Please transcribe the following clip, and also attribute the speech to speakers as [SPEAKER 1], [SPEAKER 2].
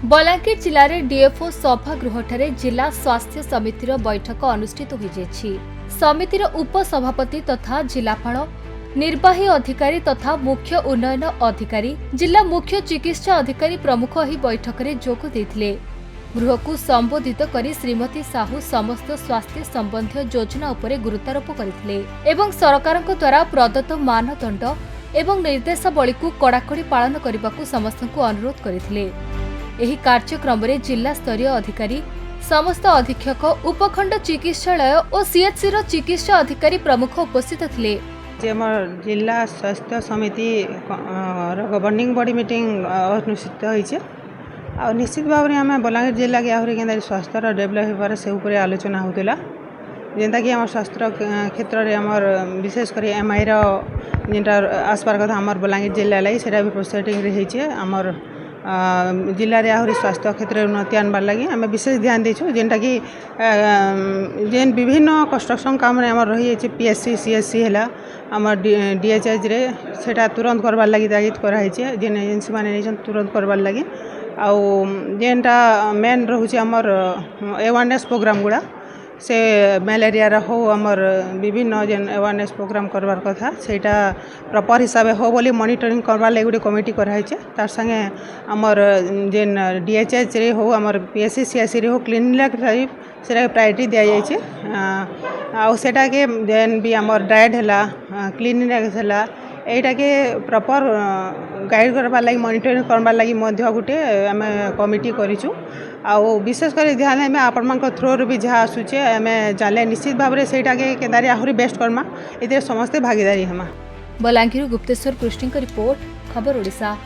[SPEAKER 1] बलांगीर जिले में डीएफओ सभागृह जिला स्वास्थ्य समितिर बैठक अनुष्ठित हो समितिर उपसभापति तथा जिलापाल निर्वाही अधिकारी तथा मुख्य उन्नयन अधिकारी जिला मुख्य चिकित्सा अधिकारी प्रमुख यह बैठक में जोग देते। गृह को संबोधित कर श्रीमती साहू समस्त स्वास्थ्य संबंधी योजना उपर गुरुत्वारोप करते सरकार द्वारा प्रदत्त मानदंड एवं निर्देशावली को कड़ाकड़ी पालन करने को समस्त को अनुरोध करते। एही कार्यक्रम में जिला स्तरीय अधिकारी समस्त अधीक्षक उपखंड चिकित्सालय और सीएचसी चिकित्सा अधिकारी प्रमुख उपस्थित थे।
[SPEAKER 2] जिला स्वास्थ्य समिति गवर्निंग बॉडी मीटिंग अनुष्ठित होइछे आ निश्चित भाव में आम बलांगीर जिला के आहरी के स्वास्थ्य डेभलप होबार से ऊपर आलोचना होता जेनता कि आम स्वास्थ्य क्षेत्र में आमर विशेषकर एमआई जेनटा आसपार कथा आमर बलांगीर जिला लगी सेटा भी प्रोसेसिंग होइछे आमर जिले में आहरी स्वास्थ्य क्षेत्र में उन्नति आनबार लगी आम विशेष ध्यान देछुँ जेनटा कि जेन विभिन्न कंस्ट्रक्शन काम आम रही पीएससी सीएससी है आम डीएचएच रे सेटा तुरंत करबार लगी तागिद कराई जेन एजेंसी मैंने तुरंत करबार लगी आउ जेनटा मेन रोचे आमर अवेयरनेस प्रोग्राम गुड़ा से मलेरिया हो आमर विभिन्न जेन अवेयरनेस प्रोग्राम करवार कथा सेटा प्रॉपर हिसाब हो बोली मॉनिटरिंग करवार लगी गोटे कमिटी कराई तार संगे आमर जेन डीएचएच रे हो आमर पीएससी सीएससी रे हो क्लिनिक टाइप से प्रायोरिटी दि जाइए आउ सेटा के जेन भी आमर डायट है क्लिनिक है एटा के प्रॉपर गाइड करबार लगी मॉनिटरिंग करबार लगी मध्य गोटे आम कमिटी करिछु आउ विशेषकर ध्यान में आपण मान थ्रो भी जहाँ आसूचे आम जाने निश्चित भाव में सेटा के केदारी आहरी बेस्ट करमा ए समस्ते भागीदारी हमा।
[SPEAKER 1] बलांगीर गुप्तेश्वर कृष्ण रिपोर्ट खबर ओडिशा।